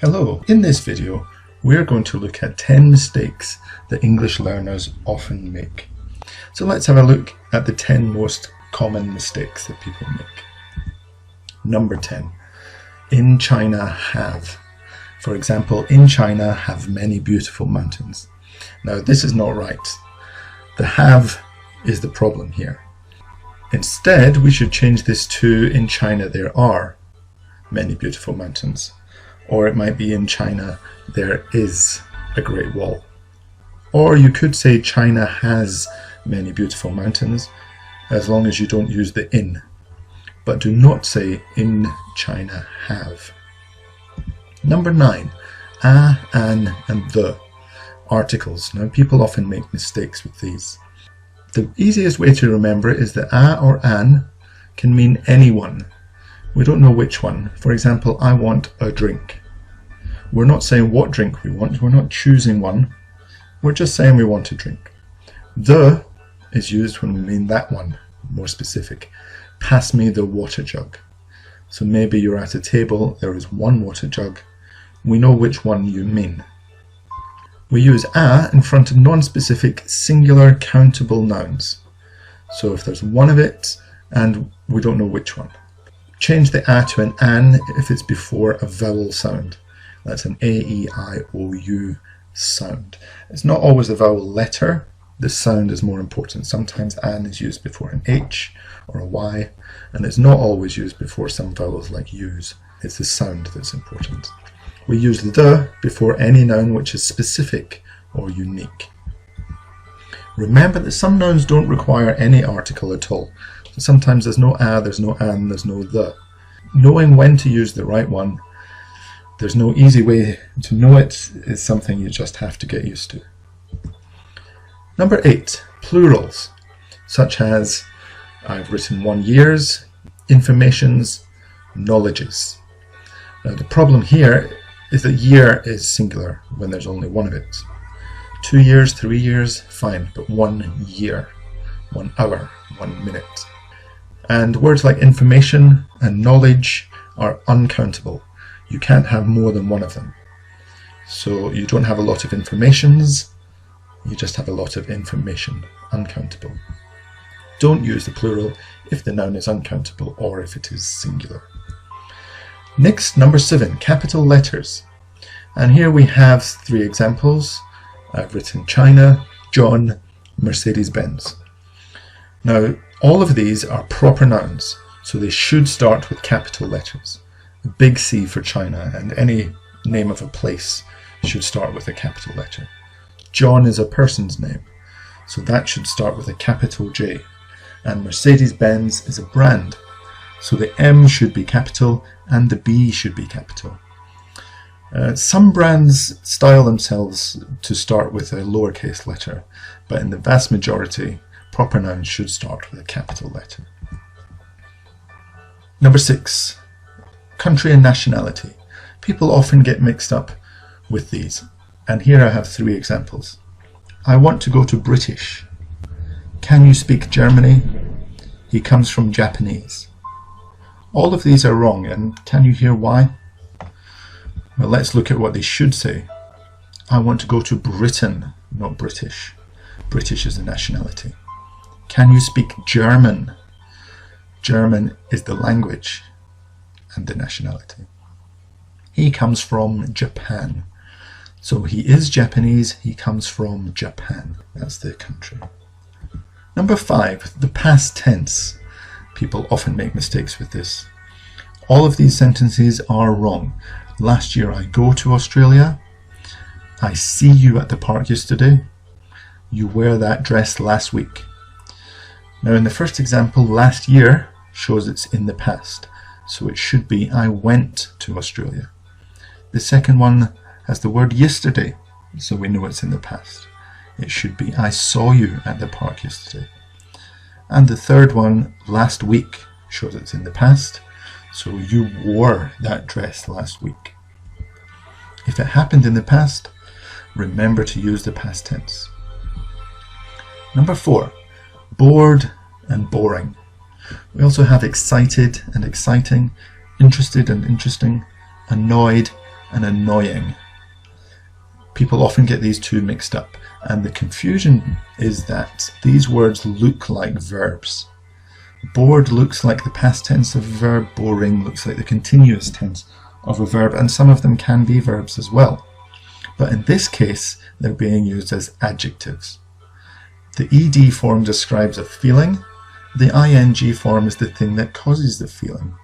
Hello, in this video we're going to look at 10 mistakes that English learners often make. So let's have a look at the 10 most common mistakes that people make. Number 10. In China have. For example, in China have many beautiful mountains. Now this is not right. The have is the problem here. Instead we should change this to in China there are many beautiful mountains. Or it might be in China there is a Great Wall. Or you could say China has many beautiful mountains, as long as you don't use the in. But do not say in China have. Number 9. A, an and the. Articles. Now people often make mistakes with these. The easiest way to remember it is that a or an can mean anyone. We don't know which one. For example, I want a drink. We're not saying what drink we want. We're not choosing one. We're just saying we want a drink. The is used when we mean that one, more specific. Pass me the water jug. So maybe you're at a table, there is one water jug. We know which one you mean. We use a in front of non-specific singular countable nouns. So if there's one of it and we don't know which one. Change the a to an if it's before a vowel sound. That's an A-E-I-O-U sound. It's not always the vowel letter. The sound is more important. Sometimes an is used before an H or a Y, and it's not always used before some vowels like U's. It's the sound that's important. We use the before any noun which is specific or unique. Remember that some nouns don't require any article at all. So sometimes there's no a, there's no an, there's no the. Knowing when to use the right one, there's no easy way to know it, it's something you just have to get used to. Number 8. Plurals, such as I've written 1 years, informations, knowledges. Now the problem here is that year is singular when there's only one of it. 2 years, 3 years, fine, but 1 year, 1 hour, 1 minute. And words like information and knowledge are uncountable. You can't have more than one of them. So you don't have a lot of informations, you just have a lot of information, uncountable. Don't use the plural if the noun is uncountable or if it is singular. Next, number 7, capital letters. And here we have 3 examples. I've written China, John, Mercedes-Benz. Now, all of these are proper nouns, so they should start with capital letters. A big C for China, and any name of a place should start with a capital letter. John is a person's name, so that should start with a capital J. And Mercedes-Benz is a brand, so the M should be capital and the B should be capital. Some brands style themselves to start with a lowercase letter, but in the vast majority, proper nouns should start with a capital letter. Number 6. Country and nationality. People often get mixed up with these, and here I have 3 examples. I want to go to British. Can you speak Germany? He comes from Japanese. All of these are wrong, and can you hear why? Well, let's look at what they should say. I want to go to Britain, not British. British is the nationality. Can you speak German? German is the language and the nationality. He comes from Japan. So he is Japanese, he comes from Japan. That's the country. Number 5, the past tense. People often make mistakes with this. All of these sentences are wrong. Last year I go to Australia. I see you at the park yesterday. You wear that dress last week. Now in the first example, last year shows it's in the past. So it should be I went to Australia. The second one has the word yesterday, so we know it's in the past. It should be I saw you at the park yesterday. And the third one, last week, shows it's in the past, so you wore that dress last week. If it happened in the past, remember to use the past tense. Number 4, bored and boring. We also have excited and exciting, interested and interesting, annoyed and annoying. People often get these two mixed up, and the confusion is that these words look like verbs. Bored looks like the past tense of a verb, boring looks like the continuous tense of a verb, and some of them can be verbs as well. But in this case, they're being used as adjectives. The ed form describes a feeling. The ing form is the thing that causes the feeling.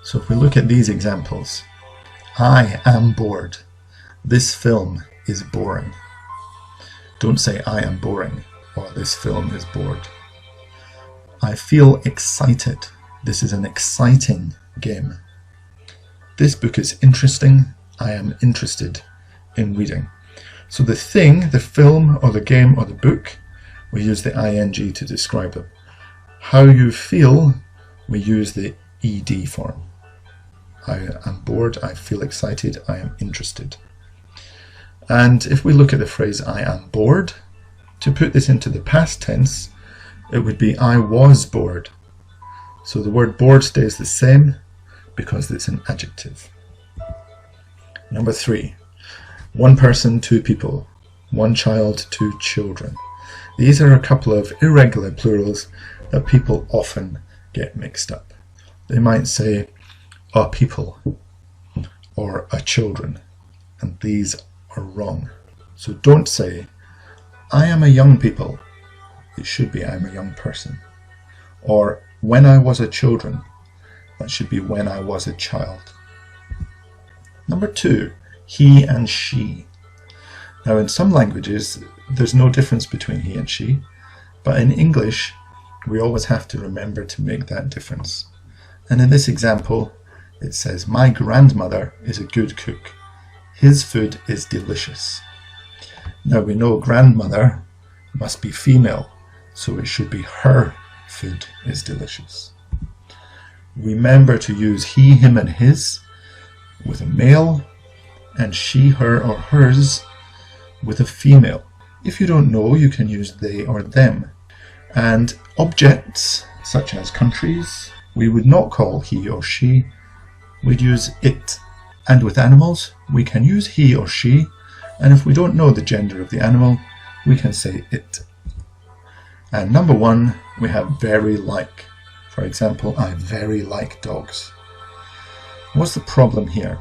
So if we look at these examples, I am bored. This film is boring. Don't say I am boring or this film is bored. I feel excited. This is an exciting game. This book is interesting. I am interested in reading. So the thing, the film or the game or the book, we use the ing to describe it. How you feel, we use the ed form. I am bored, I feel excited, I am interested. And if we look at the phrase I am bored, to put this into the past tense, it would be I was bored. So the word bored stays the same because it's an adjective. Number 3, one person, two people, one child, two children. These are a couple of irregular plurals that people often get mixed up. They might say a people or a children, and these are wrong. So don't say I am a young people. It should be I am a young person. Or when I was a children. That should be when I was a child. Number 2, he and she. Now in some languages there's no difference between he and she, but in English we always have to remember to make that difference. And in this example it says, my grandmother is a good cook. His food is delicious. Now we know grandmother must be female, so it should be her food is delicious. Remember to use he, him and his with a male, and she, her or hers with a female. If you don't know, you can use they or them. And objects such as countries, we would not call he or she, we'd use it. And with animals, we can use he or she, and if we don't know the gender of the animal, we can say it. And number 1, we have very like. For example, I very like dogs. What's the problem here?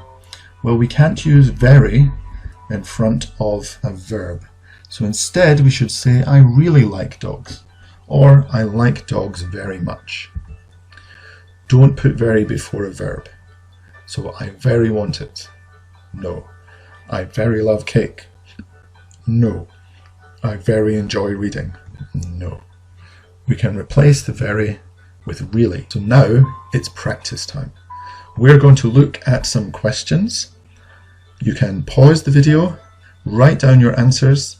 Well, we can't use very in front of a verb. So instead we should say I really like dogs, or I like dogs very much. Don't put very before a verb. So I very want it. No. I very love cake. No. I very enjoy reading. No. We can replace the very with really. So now it's practice time. We're going to look at some questions. You can pause the video, write down your answers,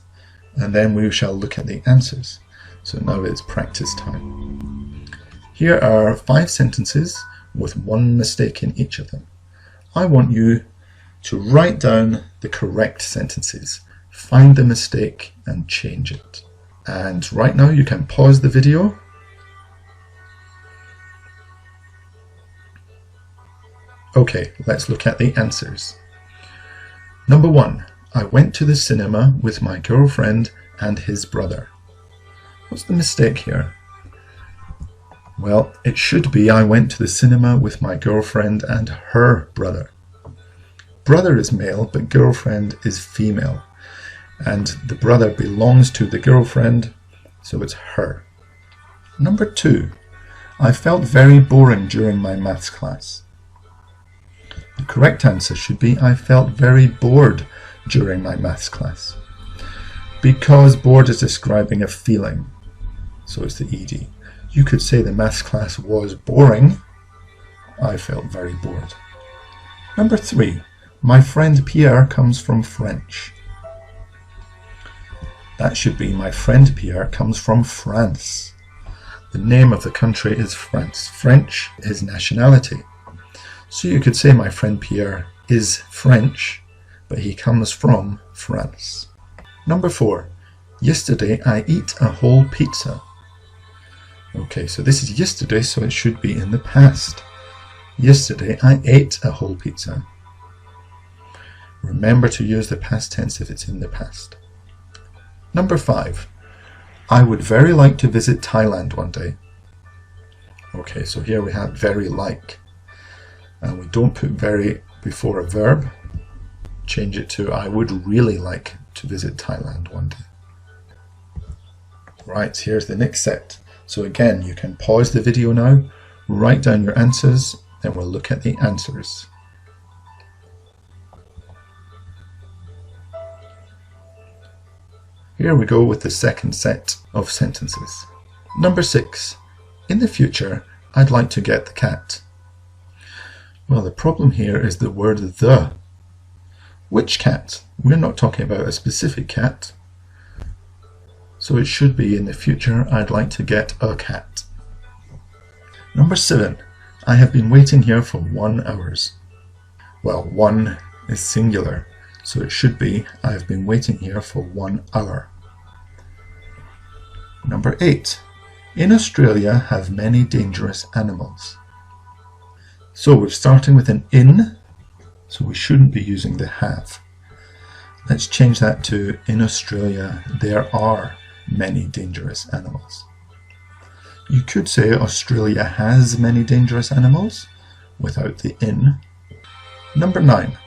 and then we shall look at the answers. So now it's practice time. Here are 5 sentences with one mistake in each of them. I want you to write down the correct sentences, find the mistake and change it. And right now you can pause the video. Okay, let's look at the answers. Number 1, I went to the cinema with my girlfriend and his brother. What's the mistake here? Well, it should be I went to the cinema with my girlfriend and her brother. Brother is male, but girlfriend is female. And the brother belongs to the girlfriend, so it's her. Number 2, I felt very boring during my maths class. The correct answer should be I felt very bored during my maths class. Because bored is describing a feeling, so it's the ed. You could say the maths class was boring. I felt very bored. Number 3, my friend Pierre comes from French. That should be my friend Pierre comes from France. The name of the country is France. French is nationality. So you could say my friend Pierre is French, but he comes from France. Number 4, yesterday I ate a whole pizza. Okay, so this is yesterday, so it should be in the past. Yesterday I ate a whole pizza. Remember to use the past tense if it's in the past. Number 5. I would very like to visit Thailand one day. Okay, so here we have very like. And we don't put very before a verb. Change it to I would really like to visit Thailand one day. Right, here's the next set. So again, you can pause the video now, write down your answers, then we'll look at the answers. Here we go with the second set of sentences. Number 6. In the future, I'd like to get the cat. Well, the problem here is the word the. Which cat? We're not talking about a specific cat. So it should be in the future, I'd like to get a cat. Number 7. I have been waiting here for 1 hour. Well, 1 is singular, so it should be I have been waiting here for 1 hour. Number 8. In Australia have many dangerous animals. So we're starting with an in, so we shouldn't be using the have. Let's change that to in Australia there are many dangerous animals. You could say Australia has many dangerous animals without the in. Number 9.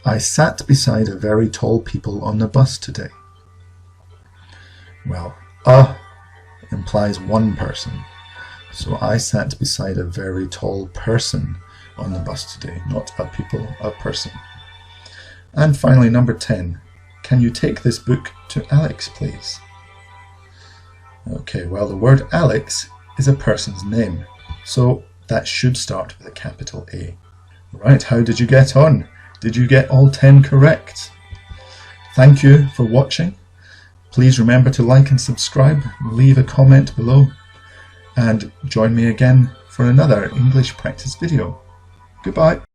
I sat beside a very tall people on the bus today. Well, implies one person. So I sat beside a very tall person on the bus today, not a people, a person. And finally, number 10. Can you take this book to Alex, please? Okay, well, the word Alex is a person's name, so that should start with a capital A. Right, how did you get on? Did you get all 10 correct? Thank you for watching. Please remember to like and subscribe, leave a comment below, and join me again for another English practice video. Goodbye.